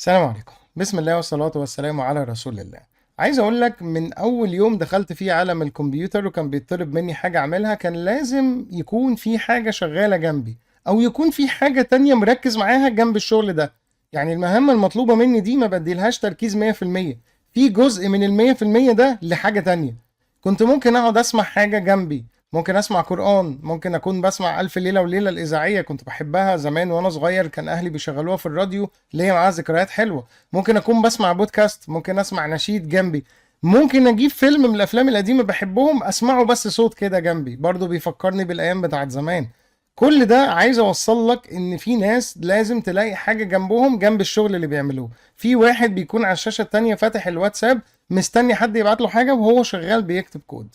السلام عليكم. بسم الله والصلاة والسلام على رسول الله. عايز اقول لك من اول يوم دخلت فيه عالم الكمبيوتر وكان بيطلب مني حاجة اعملها، كان لازم يكون في حاجة شغالة جنبي او يكون في حاجة تانية مركز معاها جنب الشغل ده. يعني المهمة المطلوبة مني دي ما بديلهاش تركيز 100%، في جزء من ال100% ده لحاجة تانية. كنت ممكن اقعد اسمع حاجة جنبي، ممكن اسمع قرآن، ممكن اكون بسمع الف ليلة وليلة الاذاعية، كنت بحبها زمان وانا صغير، كان اهلي بيشغلوها في الراديو، ليا معاها ذكريات حلوة. ممكن اكون بسمع بودكاست، ممكن اسمع نشيد جنبي، ممكن اجيب فيلم من الافلام القديمة بحبهم اسمعه بس صوت كده جنبي، برضو بيفكرني بالايام بتاعت زمان. كل ده عايز اوصل لك ان في ناس لازم تلاقي حاجة جنبهم جنب الشغل اللي بيعملوه. في واحد بيكون على الشاشة التانية فاتح الواتساب مستني حد يبعت له حاجة وهو شغال بيكتب كود.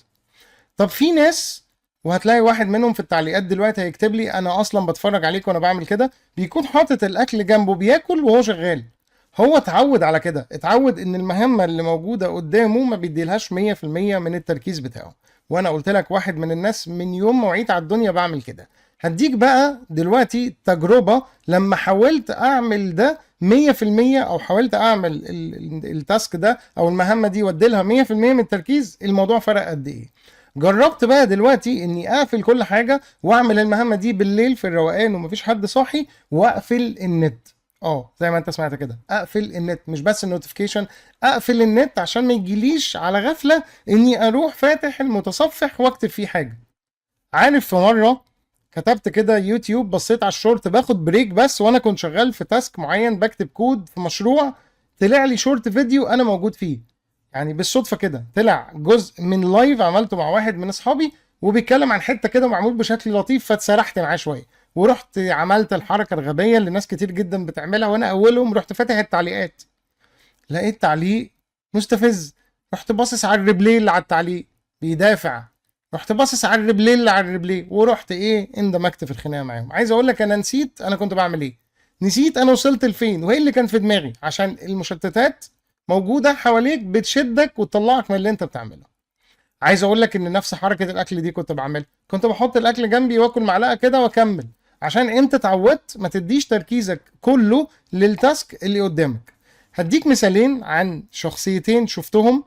طب في ناس، وهتلاقي واحد منهم في التعليقات دلوقتي هيكتب لي انا اصلا بتفرج عليك وانا بعمل كده، بيكون حاطط الاكل جنبه بياكل وهو شغال. هو اتعود على كده، اتعود ان المهمة اللي موجودة قدامه ما بيديلهاش 100% من التركيز بتاعه. وانا قلت لك واحد من الناس من يوم ما وعيت على الدنيا بعمل كده. هديك بقى دلوقتي تجربة لما حاولت اعمل ده 100%، او حاولت اعمل التاسك ده او المهمة دي واديلها 100% من التركيز، الموضوع فرق قد ايه. جربت بقى دلوقتي اني اقفل كل حاجة واعمل المهمة دي بالليل في الروقان ومفيش حد صاحي، واقفل النت. زي ما انت سمعت كده، اقفل النت، مش بس النوتيفيكيشن، اقفل النت عشان ما يجيليش على غفلة اني اروح فاتح المتصفح واكتب فيه حاجة. عارف، في مرة كتبت كده يوتيوب، بصيت على الشورت باخد بريك بس وانا كنت شغال في تاسك معين بكتب كود في مشروع، طلع لي شورت فيديو انا موجود فيه. يعني بالصدفة كده طلع جزء من لايف عملته مع واحد من اصحابي، وبيتكلم عن حتة كده معمول بشكل لطيف، فاتسرحت معاه شوية ورحت عملت الحركة الغبية اللي ناس كتير جدا بتعملها وانا اولهم، رحت فاتح التعليقات، لقيت تعليق مستفز، رحت باصص على الريبلاي اللي على التعليق بيدافع، رحت باصص على الريبلاي اللي على الريبلاي، ورحت اندمجت في الخناقه معاهم. عايز اقول لك انا نسيت انا كنت بعمل ايه، نسيت انا وصلت لفين وايه اللي كان في دماغي، عشان المشتتات موجوده حواليك بتشدك وتطلعك من اللي انت بتعمله. عايز اقول لك ان نفس حركه الاكل دي كنت بعملها، كنت بحط الاكل جنبي واكل معلقه كده واكمل، عشان انت اتعودت ما تديش تركيزك كله للتاسك اللي قدامك. هديك مثالين عن شخصيتين شفتهم،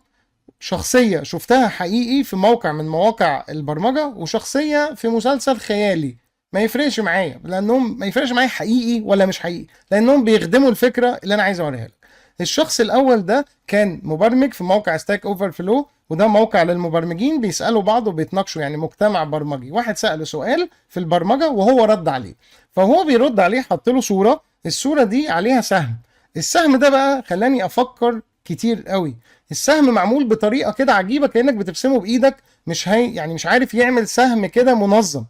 شخصية شفتها حقيقي في موقع من مواقع البرمجة، وشخصية في مسلسل خيالي. ما يفرقش معايا، لانهم ما يفرقش معايا حقيقي ولا مش حقيقي، لانهم بيخدموا الفكرة اللي انا عايز اوريها لك. الشخص الاول ده كان مبرمج في موقع ستاك اوفر فلو، وده موقع للمبرمجين بيسالوا بعض وبيتناقشوا، يعني مجتمع برمجي. واحد ساله سؤال في البرمجه وهو رد عليه، فهو بيرد عليه حط له صوره، الصوره دي عليها سهم. السهم ده بقى خلاني افكر كتير قوي. السهم معمول بطريقه كده عجيبه كانك بترسمه بايدك، مش هي يعني مش عارف يعمل سهم كده منظم.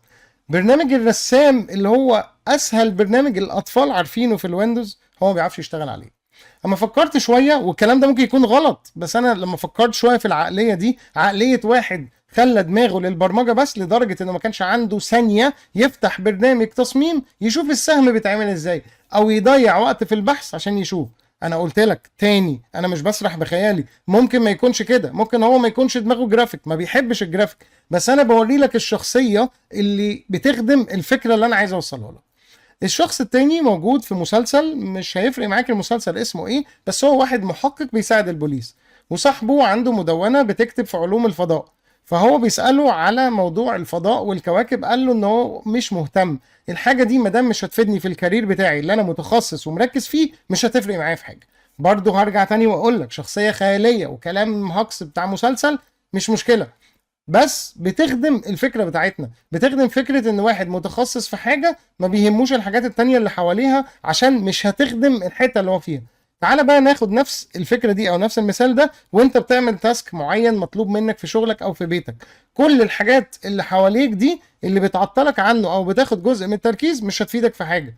برنامج الرسام اللي هو اسهل برنامج الاطفال عارفينه في الويندوز، هو ما بيعرفش يشتغل عليه. اما فكرت شويه، والكلام ده ممكن يكون غلط، بس انا لما فكرت شويه في العقليه دي، عقليه واحد خلى دماغه للبرمجه بس، لدرجه انه ما كانش عنده ثانيه يفتح برنامج تصميم يشوف السهم بيتعمل ازاي، او يضيع وقت في البحث عشان يشوف. انا قلت لك تاني، انا مش بسرح بخيالي، ممكن ما يكونش كده، ممكن هو ما يكونش دماغه جرافيك، ما بيحبش الجرافيك، بس انا بوري لك الشخصيه اللي بتخدم الفكره اللي انا عايز اوصلها لك. الشخص التاني موجود في مسلسل، مش هيفرق معاك المسلسل اسمه ايه، بس هو واحد محقق بيساعد البوليس، وصاحبه عنده مدونة بتكتب في علوم الفضاء، فهو بيسأله على موضوع الفضاء والكواكب، قال له ان هو مش مهتم، الحاجة دي مادام مش هتفيدني في الكارير بتاعي اللي انا متخصص ومركز فيه، مش هتفرق معايا في حاجة. برضه هرجع تاني واقول لك شخصية خيالية وكلام هجص بتاع مسلسل، مش مشكلة، بس بتخدم الفكرة بتاعتنا، بتخدم فكرة ان واحد متخصص في حاجة ما بيهموش الحاجات التانية اللي حواليها عشان مش هتخدم الحتة اللي هو فيها. تعال بقى ناخد نفس الفكرة دي او نفس المثال ده وانت بتعمل تاسك معين مطلوب منك في شغلك او في بيتك. كل الحاجات اللي حواليك دي اللي بتعطلك عنه او بتاخد جزء من التركيز مش هتفيدك في حاجة.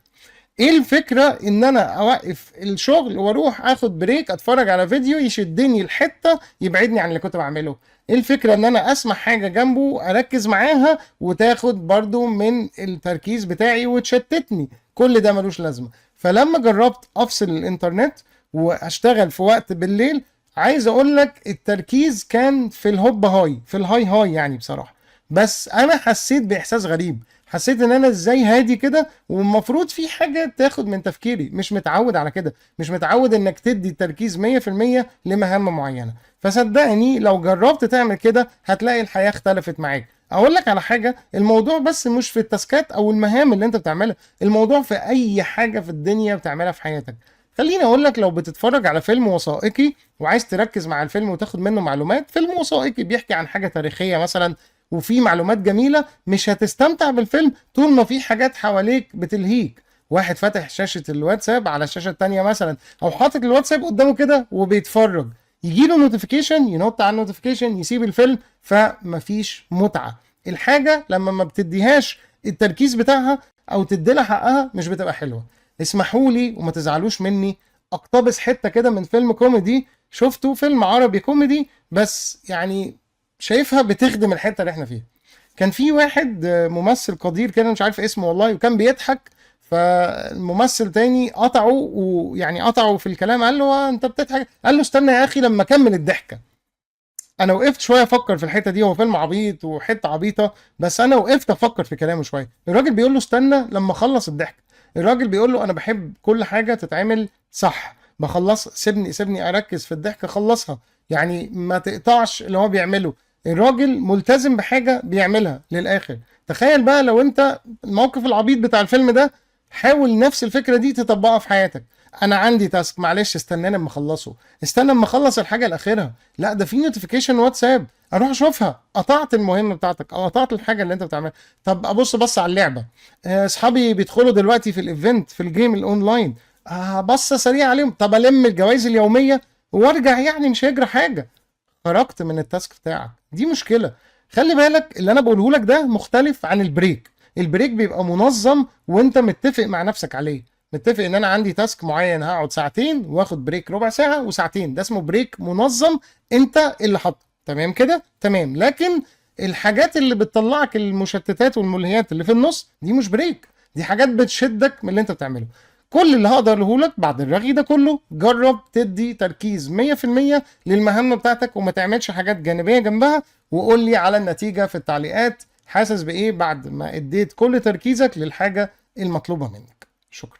ايه الفكرة ان انا اوقف الشغل واروح اخد بريك اتفرج على فيديو يشدني الحتة يبعدني عن اللي كنت بعمله؟ ايه الفكرة ان انا اسمع حاجة جنبه اركز معاها وتاخد برضو من التركيز بتاعي وتشتتني؟ كل ده ملوش لازمة. فلما جربت افصل الانترنت واشتغل في وقت بالليل، عايز اقول لك التركيز كان في الهوب هاي، في الهاي هاي يعني بصراحة. بس انا حسيت باحساس غريب، حسيت ان انا ازاي هادي كده، والمفروض في حاجه تاخد من تفكيري، مش متعود على كده، مش متعود انك تدي تركيز 100% لمهام معينه. فصدقني لو جربت تعمل كده هتلاقي الحياه اختلفت معاك. اقول لك على حاجه، الموضوع بس مش في التاسكات او المهام اللي انت بتعملها، الموضوع في اي حاجه في الدنيا بتعملها في حياتك. خليني اقول لك، لو بتتفرج على فيلم وثائقي وعايز تركز مع الفيلم وتاخد منه معلومات، فيلم وثائقي بيحكي عن حاجه تاريخيه مثلا وفي معلومات جميله، مش هتستمتع بالفيلم طول ما في حاجات حواليك بتلهيك. واحد فاتح شاشه الواتساب على الشاشه التانيه مثلا، او حاطط الواتساب قدامه كده وبيتفرج، يجي له نوتيفيكيشن ينط على النوتيفيكيشن يسيب الفيلم، فمفيش متعه. الحاجه لما ما بتديهاش التركيز بتاعها او تدي لها حقها مش بتبقى حلوه. اسمحوا لي وما تزعلوش مني اقتبس حته كده من فيلم كوميدي شفته، فيلم عربي كوميدي، بس يعني شايفها بتخدم الحته اللي احنا فيها. كان في واحد ممثل قدير كده مش عارف اسمه والله، وكان بيضحك، فالممثل تاني قطعه، ويعني قطعه في الكلام، قال له انت بتضحك؟ قال له استنى يا اخي لما اكمل الضحكه. انا وقفت شويه افكر في الحته دي، هو فيلم عبيط وحته عبيطه، بس انا وقفت افكر في كلامه شويه. الراجل بيقول له استنى لما اخلص الضحك. الراجل بيقول له انا بحب كل حاجه تتعمل صح، بخلص، سيبني اركز في الضحك، خلصها، يعني ما تقطعش اللي هو بيعمله. الراجل ملتزم بحاجه بيعملها للاخر. تخيل بقى لو انت الموقف العبيط بتاع الفيلم ده، حاول نفس الفكره دي تطبقها في حياتك. انا عندي تاسك، معلش استناني اما اخلصه، استنى اما اخلص الحاجه الاخيره، لا ده في نوتيفيكيشن واتساب اروح اشوفها، قطعت المهمه بتاعتك او قطعت الحاجه اللي انت بتعملها. طب ابص بص على اللعبه، اصحابي بيدخلوا دلوقتي في الايفنت في الجيم الاونلاين، بصه سريعه عليهم، طب الم الجوائز اليوميه وارجع، يعني مش هيجرى حاجه. خرجت من التاسك بتاعك، دي مشكله. خلي بالك اللي انا بقوله لك ده مختلف عن البريك. البريك بيبقى منظم وانت متفق مع نفسك عليه، متفق ان انا عندي تاسك معين هقعد ساعتين واخد بريك ربع ساعه وساعتين، ده اسمه بريك منظم، انت اللي حاطه. تمام كده؟ تمام. لكن الحاجات اللي بتطلعك المشتتات والملهيات اللي في النص دي مش بريك، دي حاجات بتشدك من اللي انت بتعمله. كل اللي هقدره لك بعد الرغي ده كله، جرب تدي تركيز 100% للمهمة بتاعتك وما تعملش حاجات جانبية جنبها، وقول لي على النتيجة في التعليقات حاسس بإيه بعد ما اديت كل تركيزك للحاجة المطلوبة منك. شكرا.